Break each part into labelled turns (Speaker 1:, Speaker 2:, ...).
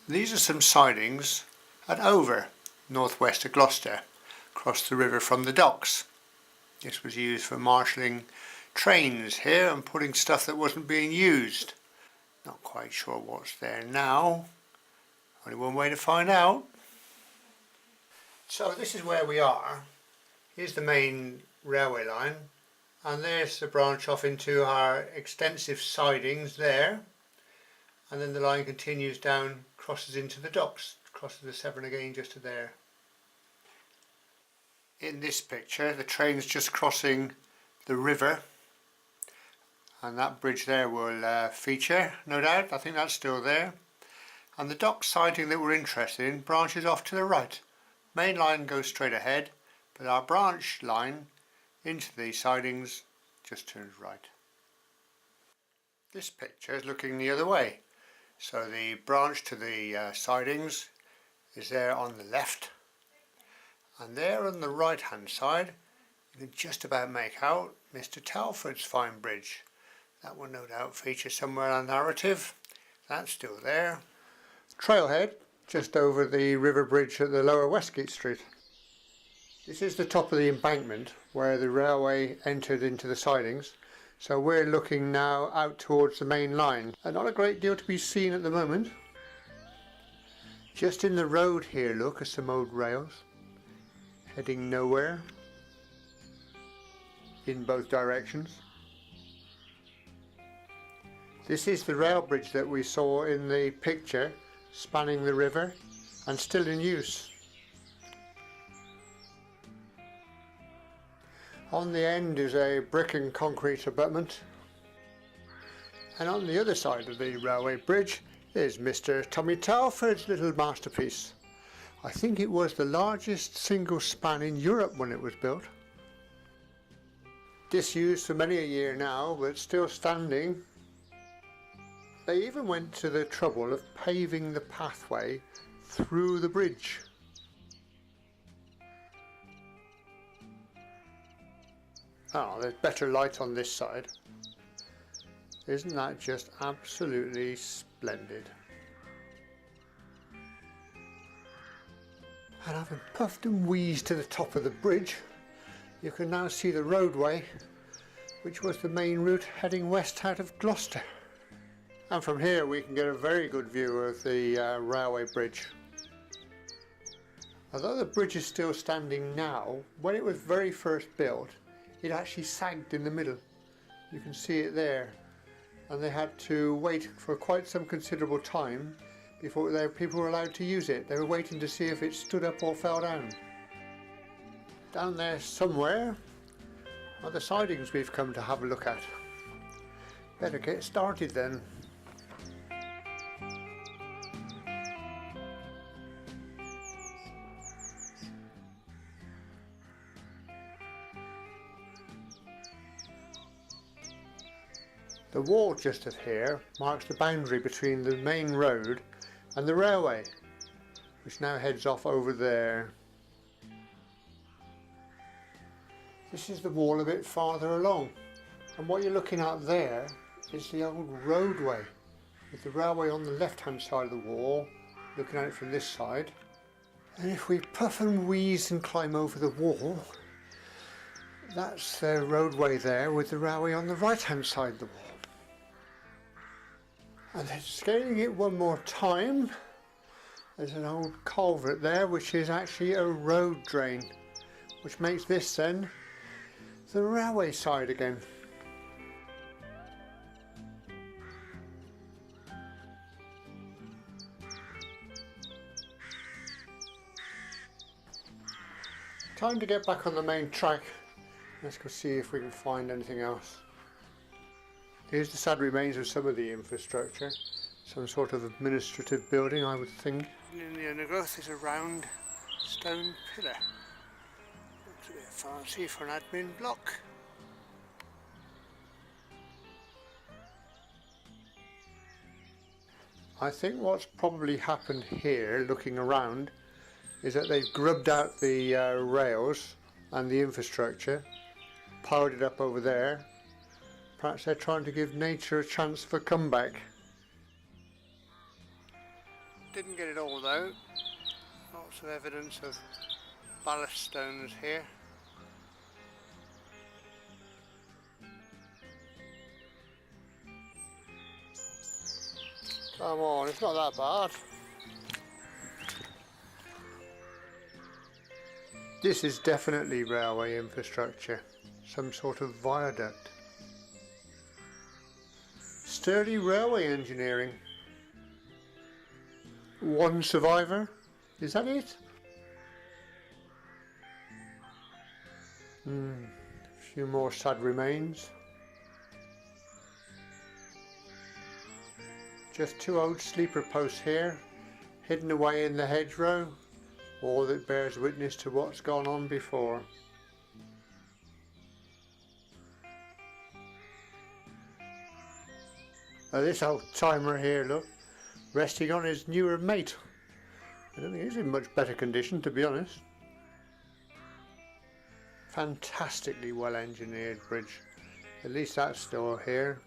Speaker 1: These are some sidings at Over, northwest of Gloucester, across the river from the docks. This was used for marshalling trains here and putting stuff that wasn't being used. Not quite sure what's there now. Only one way to find out. So this is where we are. Here's the main railway line, and there's the branch off into our extensive sidings there, and then the line continues down, crosses into the docks, crosses the Severn again just to there. In this picture the train's just crossing the river, and that bridge there will feature, no doubt. I think that's still there, and the dock siding that we're interested in branches off to the right. Main line goes straight ahead, but our branch line into these sidings just turns right. This picture is looking the other way, so the branch to the sidings is there on the left, and there on the right hand side you can just about make out Mr. Telford's fine bridge. That will no doubt feature somewhere in our narrative. That's still there. Trailhead just over the river bridge at the lower Westgate Street. This is the top of the embankment where the railway entered into the sidings, so we're looking now out towards the main line, and not a great deal to be seen at the moment. Just in the road here, look, are some old rails heading nowhere in both directions. This is the rail bridge that we saw in the picture, spanning the river and still in use. On the end is a brick and concrete abutment, and on the other side of the railway bridge is Mr. Tommy Telford's little masterpiece. I think it was the largest single span in Europe when it was built. Disused for many a year now, but still standing. They even went to the trouble of paving the pathway through the bridge. Oh, there's better light on this side. Isn't that just absolutely splendid? And having puffed and wheezed to the top of the bridge, you can now see the roadway, which was the main route heading west out of Gloucester. And from here we can get a very good view of the railway bridge. Although the bridge is still standing now, when it was very first built, it actually sagged in the middle. You can see it there. And they had to wait for quite some considerable time before people were allowed to use it. They were waiting to see if it stood up or fell down. Down there somewhere are the sidings we've come to have a look at. Better get started then. The wall just of here marks the boundary between the main road and the railway, which now heads off over there. This is the wall a bit farther along, and what you're looking at there is the old roadway, with the railway on the left hand side of the wall, looking at it from this side. And if we puff and wheeze and climb over the wall, that's the roadway there with the railway on the right hand side of the wall. And then scaling it one more time, there's an old culvert there which is actually a road drain, which makes this then the railway side again. Time to get back on the main track. Let's go see if we can find anything else. Here's the sad remains of some of the infrastructure. Some sort of administrative building, I would think. In the undergrowth is a round stone pillar. Looks a bit fancy for an admin block. I think what's probably happened here, looking around, is that they've grubbed out the rails and the infrastructure, piled it up over there. Perhaps they're trying to give nature a chance for comeback. Didn't get it all though. Lots of evidence of ballast stones here. Come on, it's not that bad. This is definitely railway infrastructure, some sort of viaduct. Sturdy railway engineering. One survivor, is that it? A few more sad remains. Just two old sleeper posts here, hidden away in the hedgerow, all that bears witness to what's gone on before. This old timer here, look, resting on his newer mate. I don't think he's in much better condition, to be honest. Fantastically well engineered bridge. At least that's still here.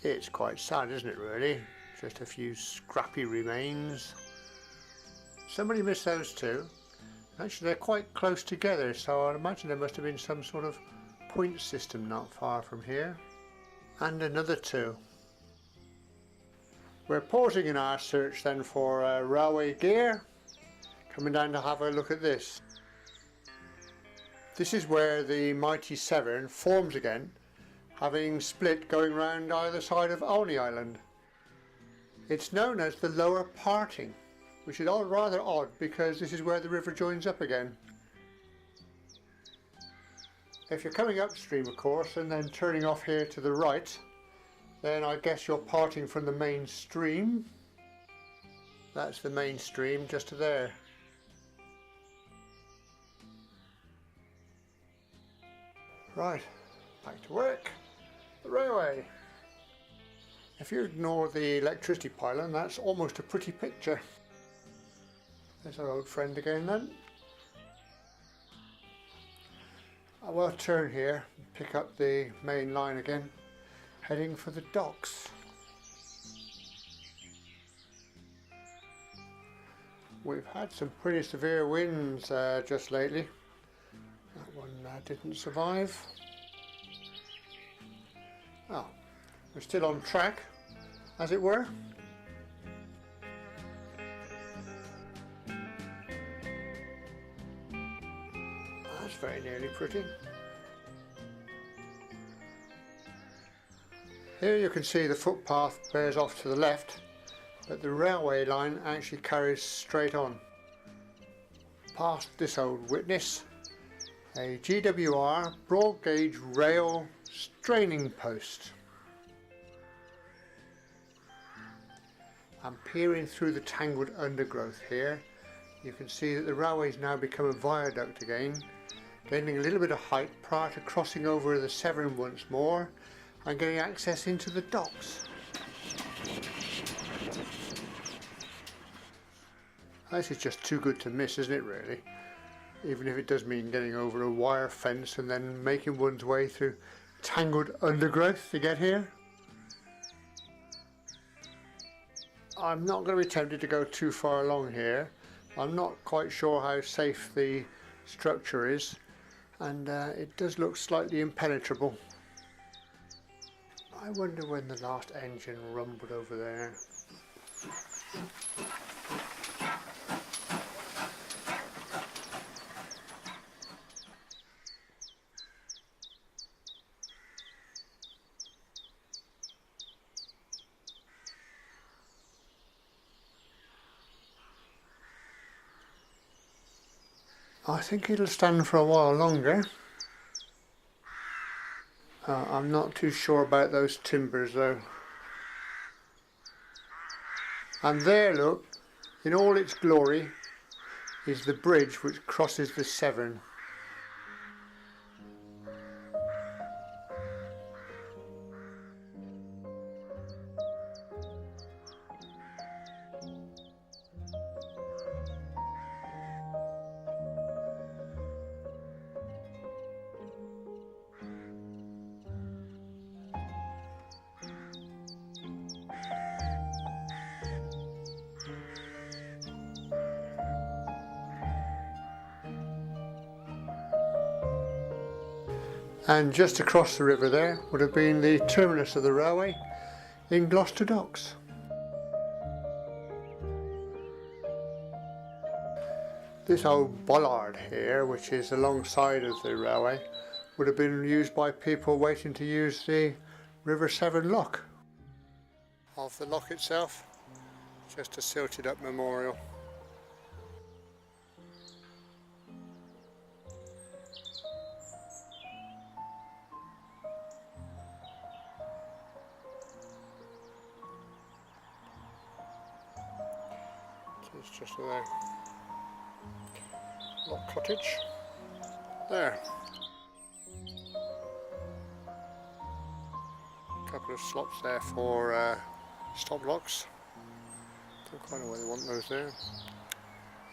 Speaker 1: It's quite sad, isn't it, really? Just a few scrappy remains. Somebody missed those two. Actually, they're quite close together, so I imagine there must have been some sort of point system not far from here. And another two. We're pausing in our search then for railway gear. Coming down to have a look at this. This is where the mighty Severn forms again, having split going round either side of Alney Island. It's known as the lower parting, which is rather odd because this is where the river joins up again. If you're coming upstream, of course, and then turning off here to the right, then I guess you're parting from the main stream. That's the main stream just to there. Right, back to work. The railway. If you ignore the electricity pylon, that's almost a pretty picture. There's our old friend again then. I will turn here and pick up the main line again, heading for the docks. We've had some pretty severe winds just lately. That one didn't survive. Oh, we're still on track, as it were. That's very nearly pretty. Here you can see the footpath bears off to the left, but the railway line actually carries straight on. Past this old witness, a GWR broad gauge rail straining post. I'm peering through the tangled undergrowth here. You can see that the railway's now become a viaduct again, gaining a little bit of height prior to crossing over the Severn once more and getting access into the docks. This is just too good to miss, isn't it, really? Even if it does mean getting over a wire fence and then making one's way through tangled undergrowth to get here. I'm not going to be tempted to go too far along here. I'm not quite sure how safe the structure is, and it does look slightly impenetrable. I wonder when the last engine rumbled over there. I think it'll stand for a while longer. I'm not too sure about those timbers though. And there, look, in all its glory, is the bridge which crosses the Severn. And just across the river there would have been the terminus of the railway in Gloucester docks. This old bollard here, which is alongside of the railway, would have been used by people waiting to use the River Severn lock. Of the lock itself, just a silted up memorial. It's just a lock cottage there. A couple of slots there for stop locks. Don't quite know why they want those there.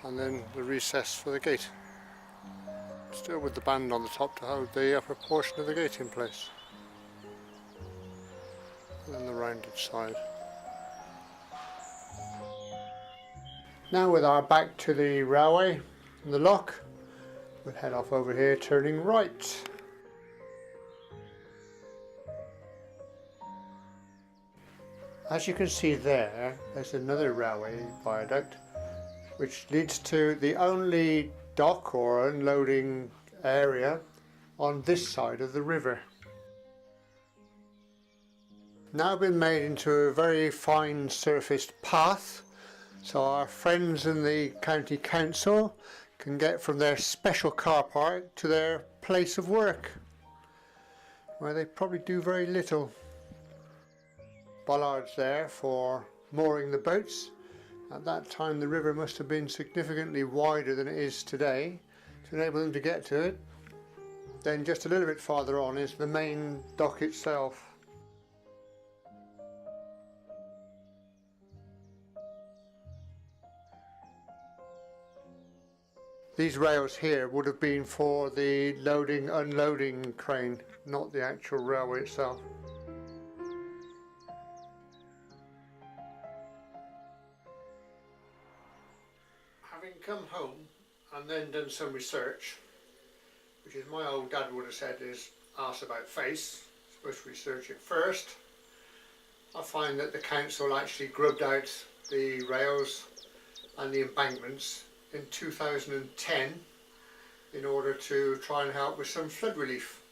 Speaker 1: And then the recess for the gate. Still with the band on the top to hold the upper portion of the gate in place. And then the rounded side. Now with our back to the railway and the lock, we'll head off over here turning right. As you can see there's another railway viaduct which leads to the only dock or unloading area on this side of the river. Now been made into a very fine surfaced path, so our friends in the county council can get from their special car park to their place of work, where they probably do very little. Bollards there for mooring the boats. At that time the river must have been significantly wider than it is today to enable them to get to it. Then just a little bit farther on is the main dock itself. These rails here would have been for the loading unloading crane, not the actual railway itself. Having come home and then done some research, which is my old dad would have said is ask about face, supposed to research it first, I find that the council actually grubbed out the rails and the embankments in 2010 in order to try and help with some flood relief.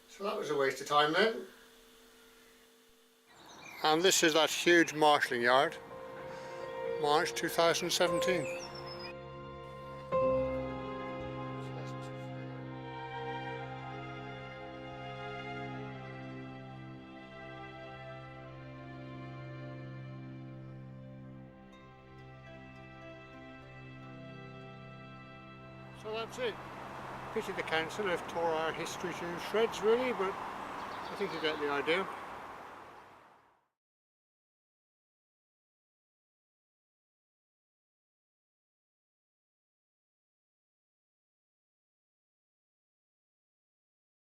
Speaker 1: So that was a waste of time then. And this is that huge marshalling yard, March 2017. So that's it. Pity the council have tore our history to shreds really, but I think you get the idea.